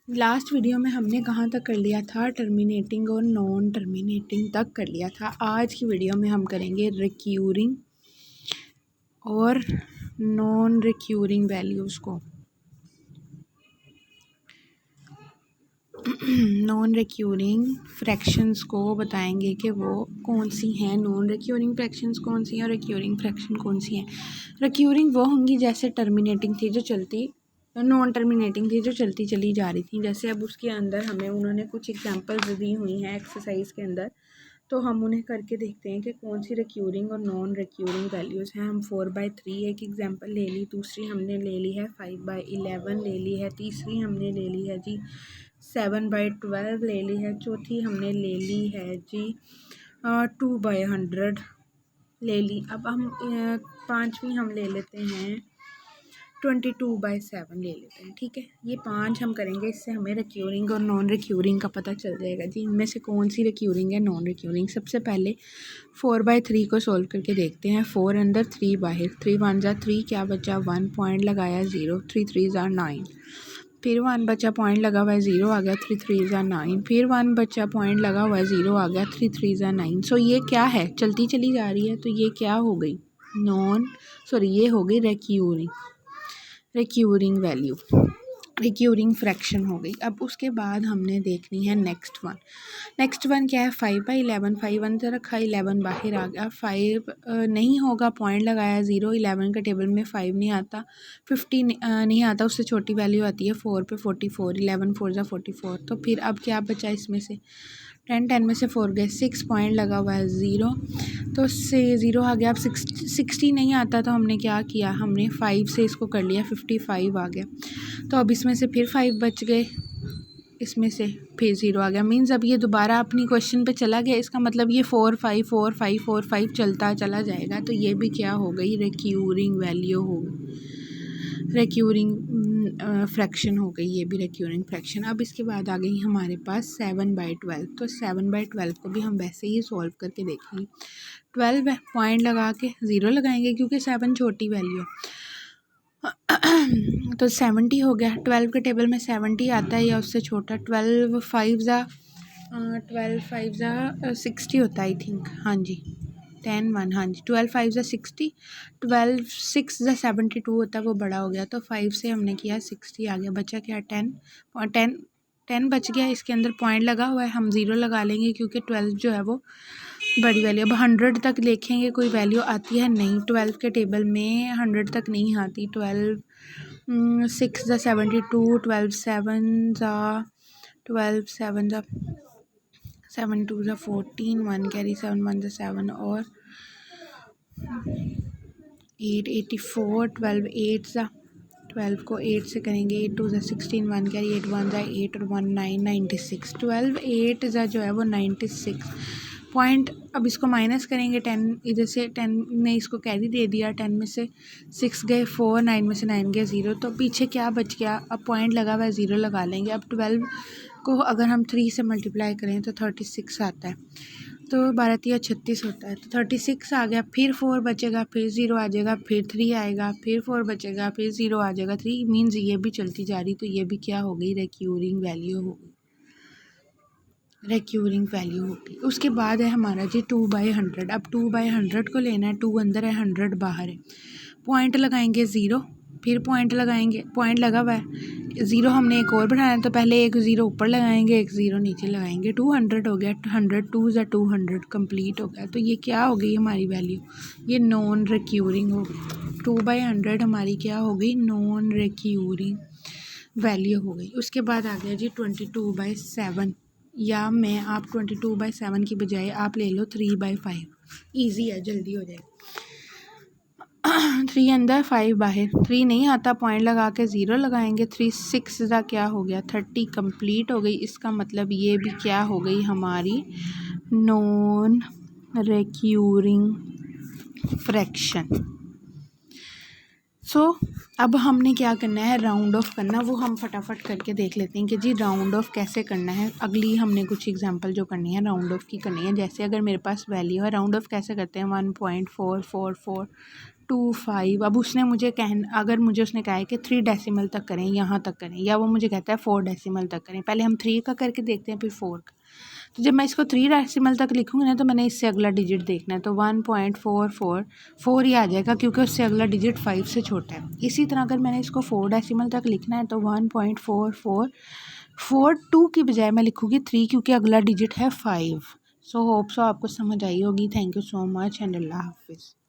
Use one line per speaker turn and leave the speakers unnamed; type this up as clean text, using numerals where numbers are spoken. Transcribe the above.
Last video में हमने कहाँ तक कर लिया था, टर्मिनेटिंग और नॉन टर्मिनेटिंग तक कर लिया था। आज की वीडियो में हम करेंगे रिक्यूरिंग और नॉन रिक्यूरिंग वैल्यूज़ को। नॉन रिक्यूरिंग फ्रैक्शंस को बताएंगे कि वो कौन सी हैं, नॉन रिक्यूरिंग फ्रैक्शंस कौन सी हैं और रिक्यूरिंग फ्रैक्शन कौन सी हैं। रिक्यूरिंग वो होंगी जैसे टर्मिनेटिंग थी जो चलती, नॉन टर्मिनेटिंग थी जो चलती चली जा रही थी। जैसे अब उसके अंदर हमें उन्होंने कुछ एग्जांपल्स दी हुई हैं एक्सरसाइज के अंदर, तो हम उन्हें करके देखते हैं कि कौन सी रिक्यूरिंग और नॉन रिक्यूरिंग वैल्यूज़ हैं। हम 4/3 एक एग्जांपल ले ली, दूसरी हमने ले ली है 5/11 ले ली है, तीसरी हमने ले ली है जी 7/12 ले ली है, चौथी हमने ले ली है जी 2/100 ले ली। अब हम पाँचवीं हम ले लेते हैं 22/7 ले लेते हैं। ठीक है, ये 5 हम करेंगे, इससे हमें रिक्यूरिंग और नॉन रिक्यूरिंग का पता चल जाएगा जी इनमें से कौन सी रिक्यूरिंग है, नॉन रिक्यूरिंग। सबसे पहले 4/3 को सोल्व करके देखते हैं। 4 अंदर 3 बाहर, 3 1 जा 3, क्या बचा 1, पॉइंट लगाया 0, 3 3 जा 9, फिर 1 बचा, पॉइंट लगा हुआ है 0 आ गया, 3 3 जा 9, फिर 1 बचा, पॉइंट लगा हुआ है 0 आ गया, 3 3 जा 9। सो ये क्या है, चलती चली जा रही है, तो ये क्या हो गई, ये हो गई रिक्यूरिंग वैल्यू, रिक्यूरिंग फ्रैक्शन हो गई। अब उसके बाद हमने देखनी है नेक्स्ट वन क्या है, 5/11, 5 अंदर रखा, 11 बाहर आ गया, 5 नहीं होगा, पॉइंट लगाया 0, 11 का टेबल में 5 नहीं आता, 50 नहीं आता, उससे छोटी वैल्यू आती है 4 पे 44, 11 4 जा 44। तो फिर अब क्या बचा इसमें से, 10 में से 4 गए, 6 पॉइंट लगा हुआ है 0, तो से 0 आ गया। अब 60 नहीं आता, तो हमने क्या किया, हमने 5 से इसको कर लिया, 55 आ गया। तो अब इसमें से फिर 5 बच गए, इसमें से फिर 0 आ गया। मीन्स अब ये दोबारा अपनी क्वेश्चन पे चला गया, इसका मतलब ये 4 5 4 5 4 5 चलता चला जाएगा। तो ये भी क्या हो गई, रिक्यूरिंग वैल्यू हो गई, रिक्यूरिंग फ्रैक्शन हो गई, ये भी रिक्यूरिंग फ्रैक्शन। अब इसके बाद आ गई हमारे पास 7/12। तो 7/12 को भी हम वैसे ही सॉल्व करके देखेंगे। 12 है, पॉइंट लगा के 0 लगाएंगे क्योंकि 7 छोटी वैल्यू है। तो 70 हो गया, 12 के टेबल में 70 आता है या उससे छोटा। 12 5 जा 60 होता है आई थिंक, हाँ जी 10 1, हाँ जी 12 5 जा 60, 12 6 जा 72 होता है, वो बड़ा हो गया। तो 5 से हमने किया 60 आ गया, बचा क्या 10 बच गया। इसके अंदर पॉइंट लगा हुआ है, हम 0 लगा लेंगे क्योंकि 12 जो है वो बड़ी वैल्यू। अब 100 तक देखेंगे कोई वैल्यू आती है, नहीं 12 के टेबल में 100 तक नहीं आती। 12 6 जा 72, 12 7 जा 7 2 जा 14, 1 कैरी 7 1 जा 7 और 8 84, 12 8 जा 12 को 8 से करेंगे, 8 2 जा 16, 1 कैरी 8 1 जा 8 और 1 9 96, 12 8 जा जो है वो 96 पॉइंट। अब इसको माइनस करेंगे, 10 इधर से 10 ने इसको कैरी दे दिया, 10 में से 6 गए 4, 9 में से 9 गए 0, तो पीछे क्या बच गया, अब पॉइंट लगा हुआ है 0 लगा लेंगे। अब 12 को अगर हम 3 से मल्टीप्लाई करें तो 36 आता है, तो 12 3 36 होता है, तो 36 आ गया। फिर 4 बचेगा, फिर 0 आ जाएगा, फिर 3 आएगा, फिर 4 बचेगा, फिर 0 आ जाएगा, 3 मीन्स ये भी चलती जा रही, तो ये भी क्या हो गई, रिक्यूरिंग वैल्यू हो गई, रिक्यूरिंग वैल्यू होगी। उसके बाद है हमारा जी 2/100। अब 2/100 को लेना है, 2 अंदर है 100 बाहर है, पॉइंट लगाएंगे 0, फिर पॉइंट लगाएंगे, पॉइंट लगा हुआ है 0, हमने एक और बढ़ाना है, तो पहले एक 0 ऊपर लगाएंगे, एक 0 नीचे लगाएंगे, 200 हो गया, 100 2 जा 200 कंप्लीट हो गया। तो ये क्या हो गई हमारी वैल्यू, ये नॉन रिक्यूरिंग हो गई। 2/100 हमारी क्या हो गई, नॉन रिक्यूरिंग वैल्यू हो गई। उसके बाद आ गया जी 22/7, या मैं आप 22/7 की बजाय आप ले लो 3/5, ईजी है, जल्दी हो जाएगा। 3 अंदर 5 बाहर, 3 नहीं आता, पॉइंट लगा के 0 लगाएंगे, 3 6 का क्या हो गया 30 कंप्लीट हो गई। इसका मतलब ये भी क्या हो गई हमारी नॉन रिक्यूरिंग फ्रैक्शन। अब हमने क्या करना है, राउंड ऑफ करना, वो हम फटाफट करके देख लेते हैं कि जी राउंड ऑफ कैसे करना है। अगली हमने कुछ एग्जांपल जो करनी है राउंड ऑफ की करनी है। जैसे अगर मेरे पास वैल्यू है, राउंड ऑफ कैसे करते हैं, 1.444 425। अब उसने मुझे अगर मुझे उसने कहा है कि 3 डेसिमल तक करें, यहाँ तक करें, या वो मुझे कहता है 4 डेसिमल तक करें। पहले हम 3 का करके देखते हैं, फिर 4 का। तो जब मैं इसको 3 डेसिमल तक लिखूँगी ना, तो मैंने इससे अगला डिजिट देखना है, तो 1.444 ही आ जाएगा, क्योंकि उससे अगला डिजिट 5 से छोटा है। इसी तरह अगर मैंने इसको 4 डेसिमल तक लिखना है, तो 1.4442 की बजाय मैं लिखूँगी 3, क्योंकि अगला डिजिट है 5। सो होप सो आपको समझ आई होगी। Thank you so much and अल्लाह हाफिज़।